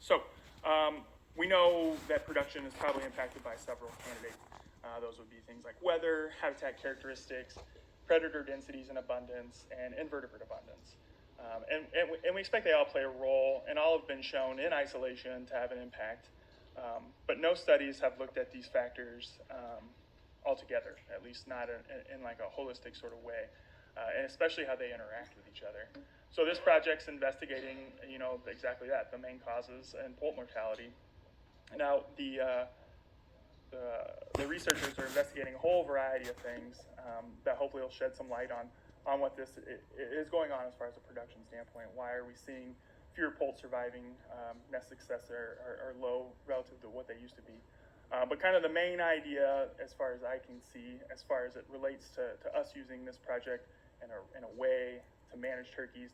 So we know that production is probably impacted by several candidates. Those would be things like weather, habitat characteristics, predator densities and abundance, and invertebrate abundance. And we expect they all play a role, and all have been shown in isolation to have an impact. But no studies have looked at these factors altogether, at least not in like a holistic sort of way, and especially how they interact with each other. So this project's investigating, exactly that, the main causes and poult mortality. Now, the researchers are investigating a whole variety of things that hopefully will shed some light on what this is going on as far as a production standpoint. Why are we seeing fewer poults surviving? Nest success are low relative to what they used to be. But kind of the main idea, as far as I can see, as far as it relates to us using this project in a way to manage turkeys,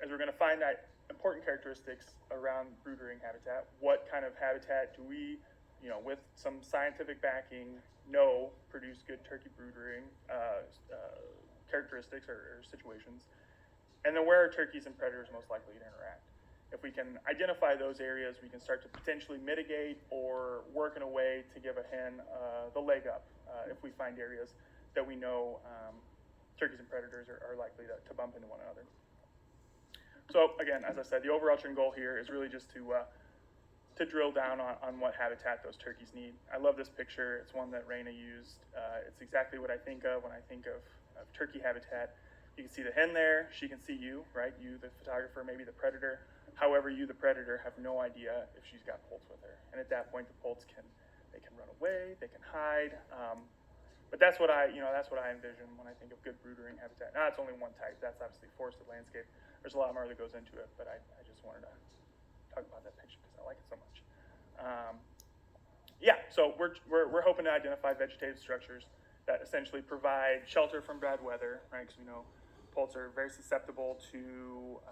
is we're going to find out important characteristics around brood rearing habitat. What kind of habitat do we, with some scientific backing, know produce good turkey brood rearing characteristics or situations? And then where are turkeys and predators most likely to interact? If we can identify those areas, we can start to potentially mitigate or work in a way to give a hen the leg up if we find areas that we know turkeys and predators are likely to bump into one another. So again, as I said, the overarching goal here is really just to drill down on what habitat those turkeys need. I love this picture. It's one that Raina used. It's exactly what I think of when I think of turkey habitat. You can see the hen there. She can see you, right? You, the photographer, maybe the predator. However, you, the predator, have no idea if she's got poults with her. And at that point, the poults can run away, they can hide. But that's what I envision when I think of good brood rearing habitat. Now, it's only one type. That's obviously forested landscape. There's a lot more that goes into it, but I just wanted to talk about that picture because I like it so much. So we're hoping to identify vegetative structures that essentially provide shelter from bad weather, right? Because we know poults are very susceptible to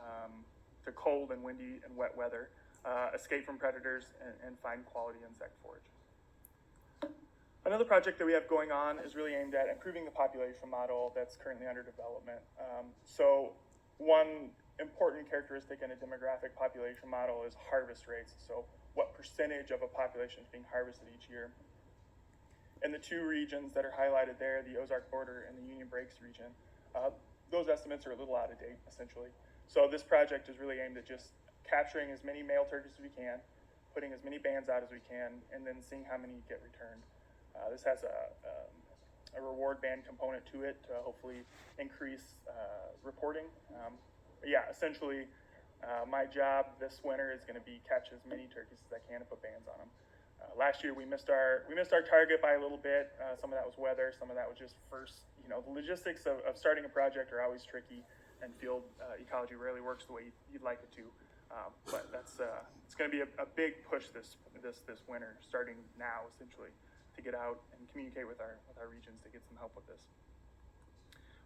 cold and windy and wet weather, escape from predators, and find quality insect forage. Another project that we have going on is really aimed at improving the population model that's currently under development. So one important characteristic in a demographic population model is harvest rates. So what percentage of a population is being harvested each year. In the two regions that are highlighted there, the Ozark border and the Union Breaks region, those estimates are a little out of date, essentially. So this project is really aimed at just capturing as many male turkeys as we can, putting as many bands out as we can, and then seeing how many get returned. This has a reward band component to it to hopefully increase reporting. Essentially, my job this winter is going to be catch as many turkeys as I can and put bands on them. Last year we missed our target by a little bit. Some of that was weather, some of that was just first. The logistics of starting a project are always tricky, and field ecology rarely works the way you'd like it to. But that's it's going to be a big push this winter, starting now essentially, to get out and communicate with our regions to get some help with this.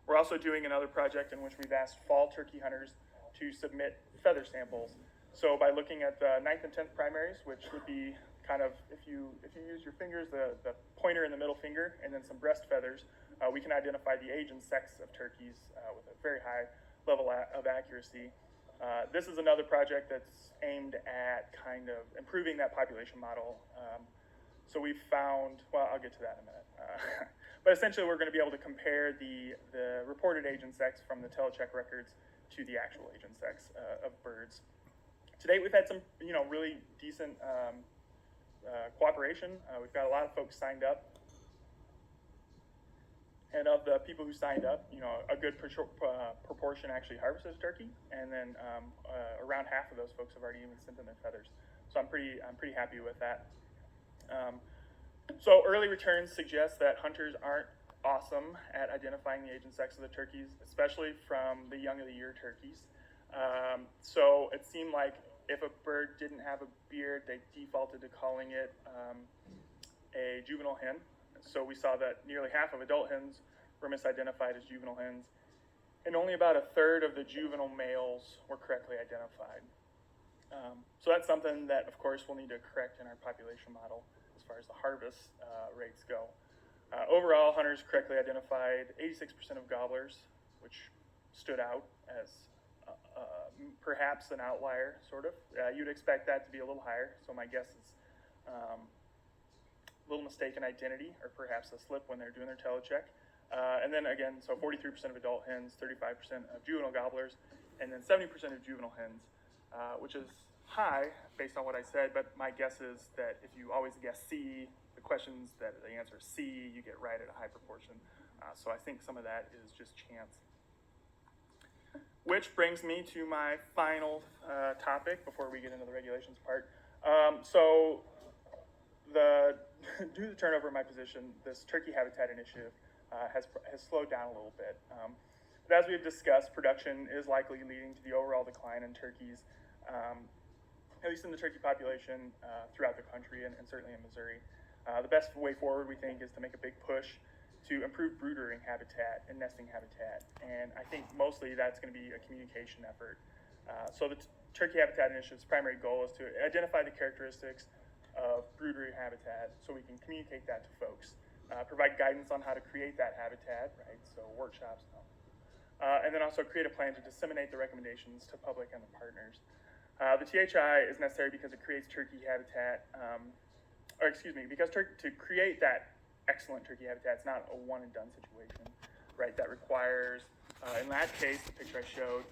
We're also doing another project in which we've asked fall turkey hunters to submit feather samples. So by looking at the 9th and 10th primaries, which would be kind of, if you use your fingers, the pointer and the middle finger, and then some breast feathers, we can identify the age and sex of turkeys with a very high level of accuracy. This is another project that's aimed at kind of improving that population model. So we've found, well, I'll get to that in a minute. But essentially, we're going to be able to compare the reported age and sex from the telecheck records to the actual age and sex of birds. To date, we've had some, really decent cooperation. We've got a lot of folks signed up. And of the people who signed up, a good proportion actually harvested a turkey, and then around half of those folks have already even sent in their feathers. So I'm pretty happy with that. So early returns suggest that hunters aren't awesome at identifying the age and sex of the turkeys, especially from the young of the year turkeys. So it seemed like if a bird didn't have a beard, they defaulted to calling it a juvenile hen. So we saw that nearly half of adult hens were misidentified as juvenile hens, and only about a third of the juvenile males were correctly identified. So that's something that, of course, we'll need to correct in our population model as far as the harvest rates go. Overall, hunters correctly identified 86% of gobblers, which stood out as perhaps an outlier, sort of. You'd expect that to be a little higher, so my guess is a little mistaken identity, or perhaps a slip when they're doing their telecheck. And then again, so 43% of adult hens, 35% of juvenile gobblers, and then 70% of juvenile hens, which is high based on what I said, but my guess is that if you always guess C, the questions that the answer is C, you get right at a high proportion. So I think some of that is just chance. Which brings me to my final topic before we get into the regulations part. So due to the turnover in my position, this turkey habitat initiative has slowed down a little bit. But as we've discussed, production is likely leading to the overall decline in turkeys, at least in the turkey population throughout the country and certainly in Missouri. The best way forward, we think, is to make a big push to improve brooding habitat and nesting habitat. And I think mostly that's going to be a communication effort. So the Turkey Habitat Initiative's primary goal is to identify the characteristics of broodery habitat so we can communicate that to folks. Provide guidance on how to create that habitat, right? So workshops. And then also create a plan to disseminate the recommendations to public and the partners. The THI is necessary because it creates turkey habitat, because to create that excellent turkey habitat, it's not a one and done situation, right? That requires, in that case, the picture I showed,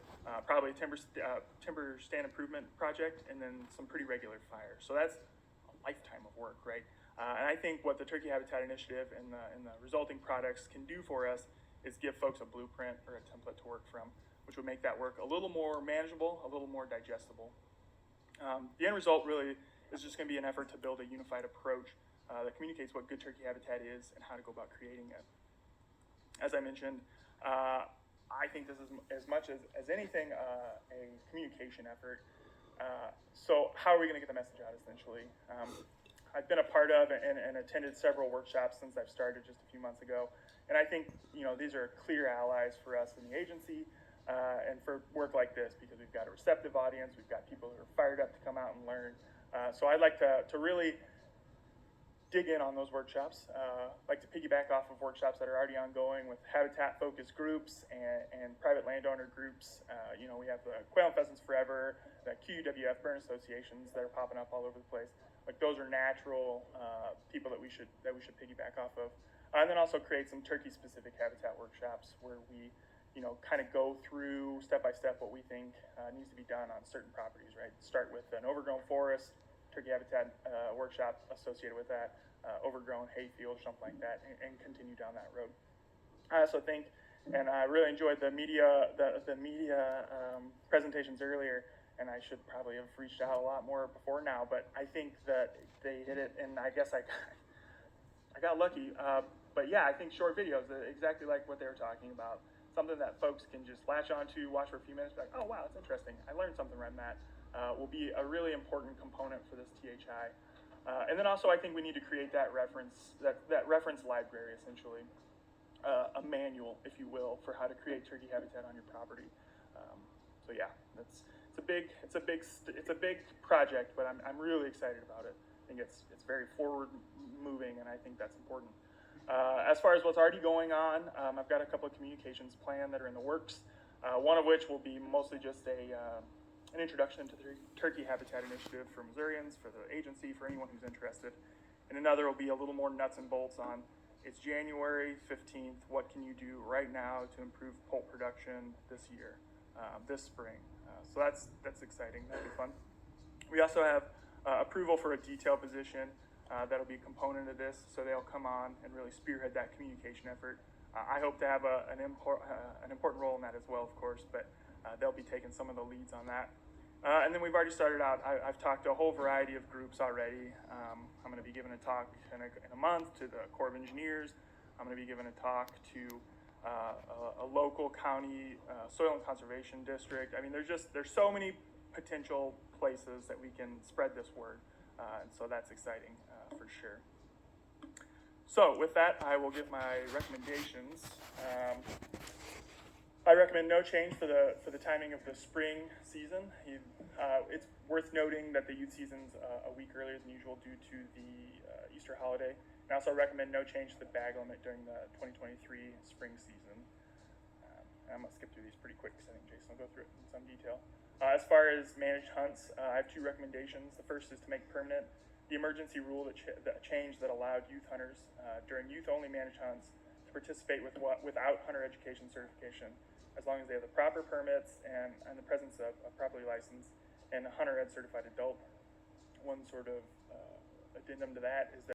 probably a timber stand improvement project and then some pretty regular fire. So that's a lifetime of work, right? And I think what the Turkey Habitat Initiative and the resulting products can do for us is give folks a blueprint or a template to work from, which would make that work a little more manageable, a little more digestible. The end result really is just going to be an effort to build a unified approach that communicates what good turkey habitat is and how to go about creating it. As I mentioned, I think this is as much as anything a communication effort. So how are we going to get the message out essentially? I've been a part of and attended several workshops since I've started just a few months ago. And I think these are clear allies for us in the agency and for work like this because we've got a receptive audience, we've got people who are fired up to come out and learn. So I'd like to really dig in on those workshops. Like to piggyback off of workshops that are already ongoing with habitat-focused groups and private landowner groups. We have the Quail and Pheasants Forever, the QUWF burn associations that are popping up all over the place. Like those are natural people that we should piggyback off of. And then also create some turkey-specific habitat workshops where we, kind of go through step-by-step what we think needs to be done on certain properties, right? Start with an overgrown forest, turkey habitat workshop associated with that, overgrown hayfield, something like that, and continue down that road. I also think, and I really enjoyed the media presentations earlier, and I should probably have reached out a lot more before now, but I think that they hit it, and I guess I got lucky. But yeah, I think short videos, exactly like what they were talking about, something that folks can just latch onto, watch for a few minutes, be like, oh wow, that's interesting. I learned something from that. Will be a really important component for this THI. And then also I think we need to create that reference library essentially, a manual, if you will, for how to create turkey habitat on your property. So yeah, it's a big project, but I'm really excited about it. I think it's very forward moving, and I think that's important. As far as what's already going on, I've got a couple of communications planned that are in the works. One of which will be mostly just an introduction to the Turkey Habitat Initiative for Missourians, for the agency, for anyone who's interested. And another will be a little more nuts and bolts on, it's January 15th, what can you do right now to improve poult production this year, this spring. So that's exciting, that'll be fun. We also have approval for a detail position that'll be a component of this, so they'll come on and really spearhead that communication effort. I hope to have an important role in that as well, of course, but they'll be taking some of the leads on that. And then we've already started out, I've talked to a whole variety of groups already. I'm going to be giving a talk in a month to the Corps of Engineers. I'm going to be giving a talk to a local county soil and conservation district. I mean, there's so many potential places that we can spread this word. And so that's exciting for sure. So with that, I will give my recommendations. I recommend no change for the timing of the spring season. It's worth noting that the youth season's a week earlier than usual due to the Easter holiday. And I also recommend no change to the bag limit during the 2023 spring season. I'm going to skip through these pretty quick because I think Jason will go through it in some detail. As far as managed hunts, I have two recommendations. The first is to make permanent the emergency rule that changed that allowed youth hunters during youth-only managed hunts to participate without hunter education certification, as long as they have the proper permits and the presence of a properly licensed and a hunter ed certified adult. One sort of addendum to that is that